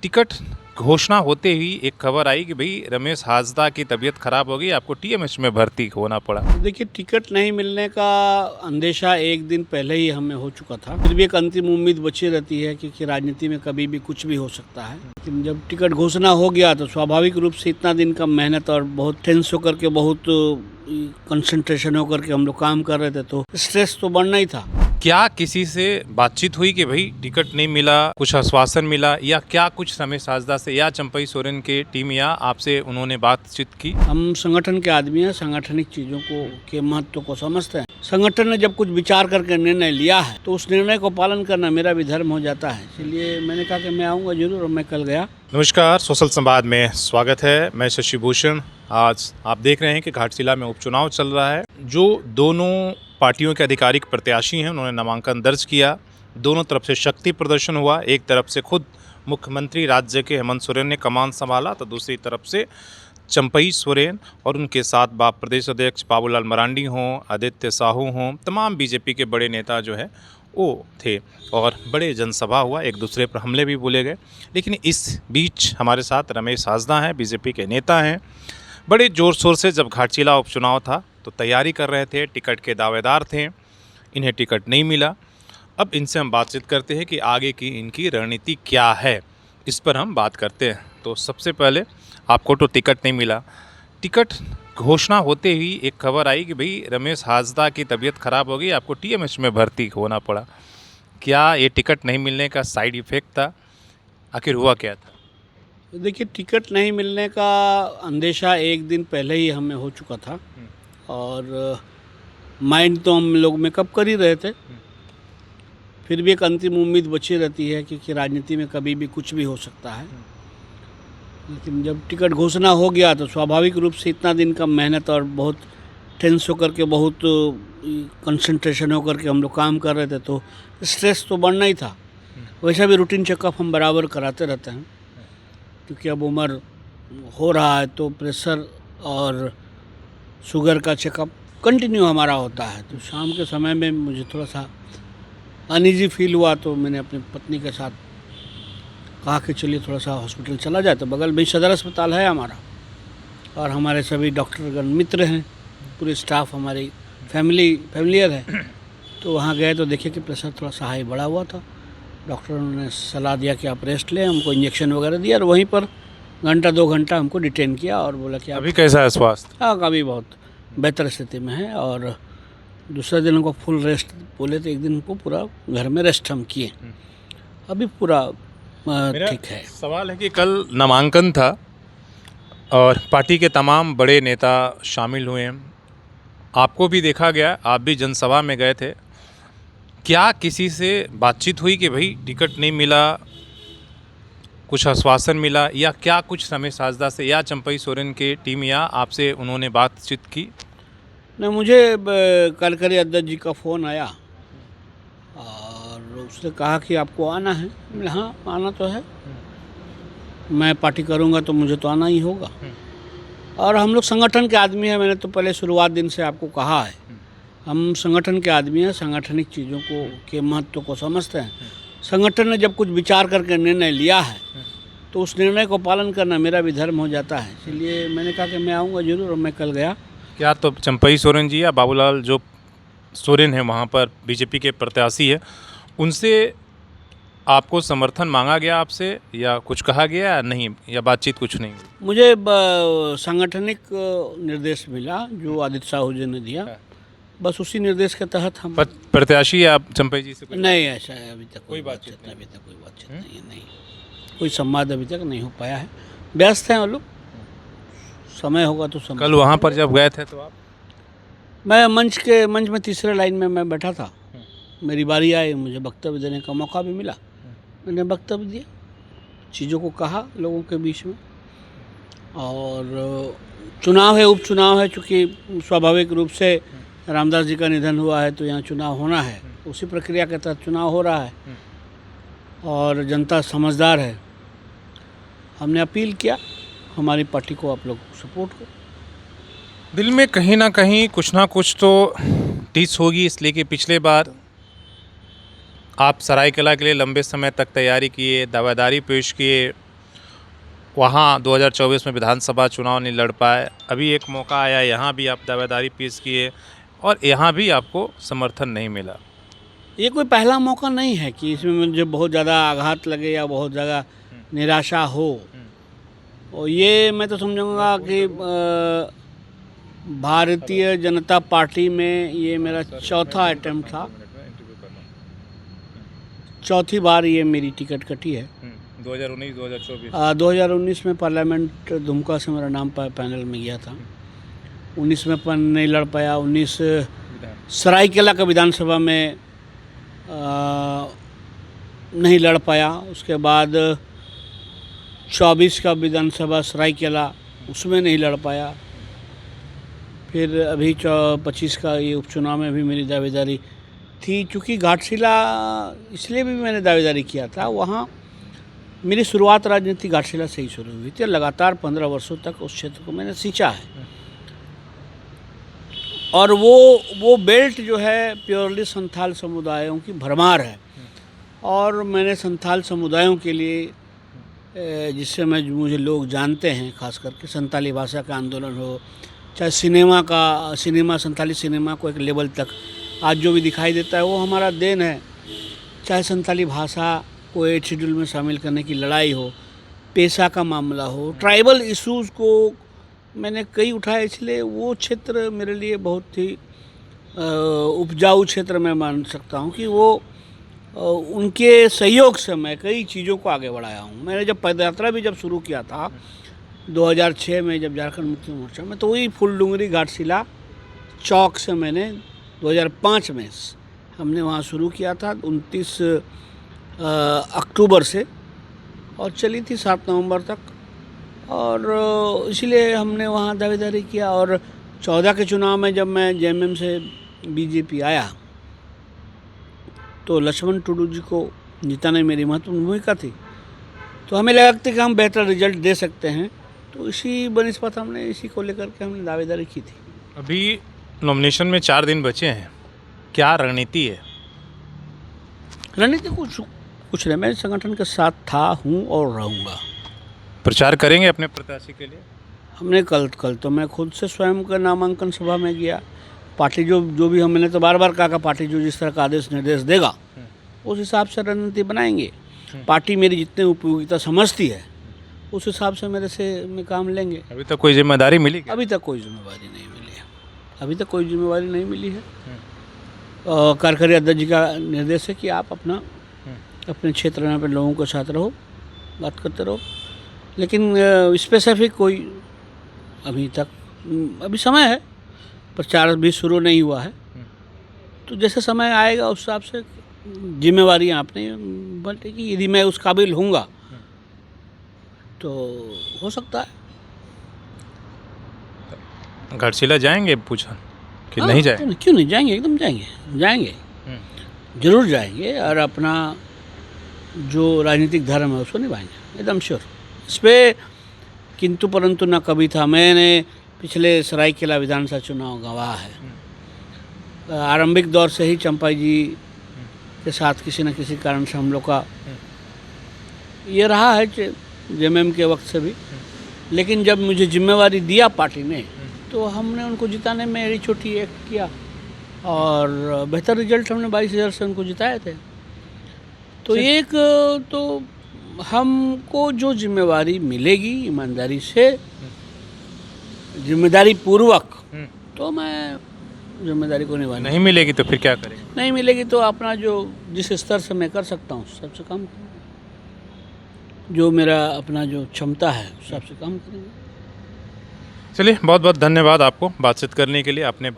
Ticket घोषणा होते ही एक खबर आई कि भाई रमेश हांसदा की तबीयत खराब हो गई, आपको टीएमएच में भर्ती होना पड़ा। देखिए, टिकट नहीं मिलने का अंदेशा एक दिन पहले ही हमें हो चुका था। फिर भी एक अंतिम उम्मीद बची रहती है क्योंकि राजनीति में कभी भी कुछ भी हो सकता है। लेकिन जब टिकट घोषणा हो गया तो स्वाभाविक रूप से इतना दिन का मेहनत और बहुत टेंस होकर के, बहुत कंसंट्रेशन होकर के हम लोग काम कर रहे थे, तो स्ट्रेस तो बढ़ना ही था। क्या किसी से बातचीत हुई कि भाई टिकट नहीं मिला, कुछ आश्वासन मिला, या क्या कुछ रमेश हांसदा से या चंपई सोरेन के टीम या आपसे उन्होंने बातचीत की? हम संगठन के आदमी हैं, संगठनिक चीज़ों को के महत्व को समझते हैं। संगठन ने जब कुछ विचार करके निर्णय लिया है तो उस निर्णय को पालन करना मेरा भी धर्म हो जाता है। इसलिए मैंने कहा कि मैं आऊँगा जरूर, और मैं कल गया। नमस्कार, सोशल संवाद में स्वागत है। मैं शशि भूषण। आज आप देख रहे हैं कि घाटशिला में उपचुनाव चल रहा है। जो दोनों पार्टियों के आधिकारिक प्रत्याशी हैं उन्होंने नामांकन दर्ज किया। दोनों तरफ से शक्ति प्रदर्शन हुआ। एक तरफ से खुद मुख्यमंत्री राज्य के हेमंत सोरेन ने कमान संभाला, तो दूसरी तरफ से चंपई सोरेन और उनके साथ प्रदेश अध्यक्ष बाबूलाल मरांडी हों, आदित्य साहू हों, तमाम बीजेपी के बड़े नेता जो है वो थे और बड़े जनसभा हुआ। एक दूसरे पर हमले भी बोले गए। लेकिन इस बीच हमारे साथ रमेश हांसदा हैं, बीजेपी के नेता हैं। बड़े ज़ोर शोर से जब घाटशिला उपचुनाव था तो तैयारी कर रहे थे, टिकट के दावेदार थे। इन्हें टिकट नहीं मिला। अब इनसे हम बातचीत करते हैं कि आगे की इनकी रणनीति क्या है, इस पर हम बात करते हैं। तो सबसे पहले आपको तो टिकट नहीं मिला। टिकट घोषणा होते ही एक खबर आई कि भाई रमेश हांसदा की तबीयत खराब हो गई, आपको टीएमएच में भर्ती होना पड़ा। क्या ये टिकट नहीं मिलने का साइड इफ़ेक्ट था? आखिर हुआ क्या था? देखिए, टिकट नहीं मिलने का अंदेशा एक दिन पहले ही हमें हो चुका था, और माइंड तो हम लोग मेकअप कर ही रहे थे। फिर भी एक अंतिम उम्मीद बची रहती है क्योंकि राजनीति में कभी भी कुछ भी हो सकता है। लेकिन जब टिकट घोषणा हो गया तो स्वाभाविक रूप से इतना दिन का मेहनत और बहुत टेंस होकर के, बहुत कंसंट्रेशन होकर के हम लोग काम कर रहे थे, तो स्ट्रेस तो बढ़ना ही था। वैसा भी रूटीन चेकअप हम बराबर कराते रहते हैं क्योंकि अब उम्र हो रहा है, तो प्रेशर और शुगर का चेकअप कंटिन्यू हमारा होता है। तो शाम के समय में मुझे थोड़ा सा अनईजी फील हुआ, तो मैंने अपनी पत्नी के साथ कहा कि चलिए थोड़ा सा हॉस्पिटल चला जाए। तो बगल में सदर अस्पताल है हमारा, और हमारे सभी डॉक्टरगण मित्र हैं, पूरे स्टाफ हमारी फैमिलियर है। तो वहाँ गए तो देखे कि प्रेशर थोड़ा सा हाई बढ़ा हुआ था। डॉक्टरों ने सलाह दिया कि आप रेस्ट लें, हमको इंजेक्शन वगैरह दिया, और वहीं पर घंटा 2 घंटा हमको डिटेन किया और बोला कि अभी कैसा है स्वास्थ्य? हाँ, अभी बहुत बेहतर स्थिति में है। और दूसरे दिन हमको फुल रेस्ट बोले, तो एक दिन को पूरा घर में रेस्ट हम किए। अभी पूरा ठीक है। सवाल है कि कल नामांकन था और पार्टी के तमाम बड़े नेता शामिल हुए। आपको भी देखा गया, आप भी जनसभा में गए थे। क्या किसी से बातचीत हुई कि भाई टिकट नहीं मिला, कुछ आश्वासन मिला, या क्या कुछ रमेश हांसदा से या चंपई सोरेन के टीम या आपसे उन्होंने बातचीत की? नहीं, मुझे कार्यकारी अध्यक्ष जी का फ़ोन आया और उसने कहा कि आपको आना है। मैंने हाँ, आना तो है, मैं पार्टी करूँगा तो मुझे तो आना ही होगा। और हम लोग संगठन के आदमी हैं। मैंने तो पहले शुरुआत दिन से आपको कहा है, हम संगठन के आदमी हैं, संगठनिक चीज़ों को के महत्व को समझते हैं। संगठन ने जब कुछ विचार करके निर्णय लिया है तो उस निर्णय को पालन करना मेरा भी धर्म हो जाता है। इसलिए मैंने कहा कि मैं आऊँगा जरूर, और मैं कल गया। क्या तो चंपई सोरेन जी या बाबूलाल जो सोरेन है वहाँ पर बीजेपी के प्रत्याशी है, उनसे आपको समर्थन मांगा गया आपसे, या कुछ कहा गया या नहीं, या बातचीत कुछ नहीं? मुझे सांगठनिक निर्देश मिला जो आदित्य साहू जी ने दिया, बस उसी निर्देश के तहत हम प्रत्याशी या आप चंपई जी से कुछ? नहीं, ऐसा है अभी तक कोई बातचीत नहीं, अभी तक कोई बातचीत नहीं है। नहीं, कोई संवाद अभी तक नहीं हो पाया है। व्यस्त हैं वो लोग, समय होगा तो समय। कल वहाँ पर जब गए थे तो आप? मैं मंच में तीसरे लाइन में मैं बैठा था। मेरी बारी आई, मुझे वक्तव्य देने का मौका भी मिला। मैंने वक्तव्य दिया, चीज़ों को कहा लोगों के बीच में। और चुनाव है, उपचुनाव है, चूँकि स्वाभाविक रूप से रामदास जी का निधन हुआ है तो यहाँ चुनाव होना है। उसी प्रक्रिया के तहत चुनाव हो रहा है और जनता समझदार है। हमने अपील किया हमारी पार्टी को आप लोग सपोर्ट करो। दिल में कहीं ना कहीं कुछ ना कुछ तो टीस होगी, इसलिए कि पिछले बार आप सरायकेला के लिए लंबे समय तक तैयारी किए, दावेदारी पेश किए, वहाँ 2024 में विधानसभा चुनाव नहीं लड़ पाए, अभी एक मौका आया, यहाँ भी आप दावेदारी पेश किए और यहाँ भी आपको समर्थन नहीं मिला। ये कोई पहला मौका नहीं है कि इसमें मुझे बहुत ज़्यादा आघात लगे या बहुत ज़्यादा निराशा हो। और ये मैं तो समझूंगा कि भारतीय जनता पार्टी में ये मेरा चौथा अटेम्प्ट था, चौथी बार ये मेरी टिकट कटी है। 2019 में पार्लियामेंट दुमका से मेरा नाम पैनल में गया था, 19 में नहीं लड़ पाया, 19 सरायकेला का विधानसभा में नहीं लड़ पाया, उसके बाद 24 का विधानसभा सरायकेला उसमें नहीं लड़ पाया, फिर अभी 25 का ये उपचुनाव में भी मेरी दावेदारी थी। चूँकि घाटशिला इसलिए भी मैंने दावेदारी किया था, वहाँ मेरी शुरुआत राजनीति घाटशिला से ही शुरू हुई थी। लगातार 15 वर्षों तक उस क्षेत्र को मैंने सींचा है और वो बेल्ट जो है प्योरली संथाल समुदायों की भरमार है। और मैंने संथाल समुदायों के लिए जिससे मुझे लोग जानते हैं, खास करके संथाली भाषा का आंदोलन हो, चाहे सिनेमा संथाली सिनेमा को एक लेवल तक आज जो भी दिखाई देता है वो हमारा देन है, चाहे संथाली भाषा को 8 शेड्यूल में शामिल करने की लड़ाई हो, पेशा का मामला हो, ट्राइबल इश्यूज़ को मैंने कई उठाए, इसलिए वो क्षेत्र मेरे लिए बहुत ही उपजाऊ क्षेत्र में मान सकता हूँ कि वो उनके सहयोग से मैं कई चीज़ों को आगे बढ़ाया हूँ। मैंने जब पदयात्रा भी शुरू किया था 2006 में, जब झारखंड मुक्ति मोर्चा में, तो वही फूलडुंगरी घाटशिला चौक से मैंने 2005 में हमने वहाँ शुरू किया था 29 अक्टूबर से, और चली थी 7 नवंबर तक। और इसलिए हमने वहाँ दावेदारी किया। और 14 के चुनाव में जब मैं जेएमएम से बीजेपी आया तो लक्ष्मण टुडू जी को जिताने मेरी महत्वपूर्ण भूमिका थी, तो हमें लगा कि हम बेहतर रिजल्ट दे सकते हैं, तो इसी बनिस्पत हमने इसी को लेकर के हमने दावेदारी की थी। अभी नॉमिनेशन में 4 दिन बचे हैं, क्या रणनीति है? रणनीति कुछ नहीं, मैं संगठन के साथ हूँ और रहूँगा। प्रचार करेंगे अपने प्रत्याशी के लिए? हमने कल तो मैं खुद से स्वयं का नामांकन सभा में गया। पार्टी जो भी हमने तो बार कहा पार्टी जो जिस तरह का आदेश निर्देश देगा उस हिसाब से रणनीति बनाएंगे। पार्टी मेरी जितने उपयोगिता समझती है उस हिसाब से मेरे से में काम लेंगे। अभी तक कोई जिम्मेदारी मिली क्या? अभी तक कोई जिम्मेदारी नहीं मिली है। कार्यकारी अध्यक्ष जी का निर्देश है कि आप अपने क्षेत्र में अपने लोगों के साथ रहो, बात करते रहो, लेकिन स्पेसिफिक कोई अभी समय है, प्रचार भी शुरू नहीं हुआ है, तो जैसे समय आएगा उस हिसाब से जिम्मेवारियाँ आपने बल्कि यदि मैं उस काबिल हूँगा तो हो सकता है। घाटशिला जाएंगे पूछा कि नहीं जाए? क्यों नहीं जाएंगे, एकदम जाएंगे जरूर जाएंगे, और अपना जो राजनीतिक धर्म है उसको निभाएंगे, एकदम श्योर। इस पर किंतु परंतु न कभी था। मैंने पिछले सरायकेला विधानसभा चुनाव गवाह है, आरंभिक दौर से ही चंपा जी के साथ किसी न किसी कारण से हम लोग का ये रहा है जेएमएम के वक्त से भी, लेकिन जब मुझे जिम्मेवारी दिया पार्टी ने तो हमने उनको जिताने में एड़ी चोटी एक्ट किया और बेहतर रिजल्ट हमने 22,000 से उनको जिताए थे। तो एक तो हमको जो जिम्मेवारी मिलेगी ईमानदारी से, जिम्मेदारी पूर्वक, तो मैं जिम्मेदारी को निभाऊंगा। नहीं मिलेगी तो फिर क्या करेंगे? नहीं मिलेगी तो अपना जो जिस स्तर से मैं कर सकता हूँ सबसे काम करूँगा, जो मेरा अपना जो क्षमता है सबसे काम करेंगे। चलिए, बहुत बहुत धन्यवाद आपको बातचीत करने के लिए। आपने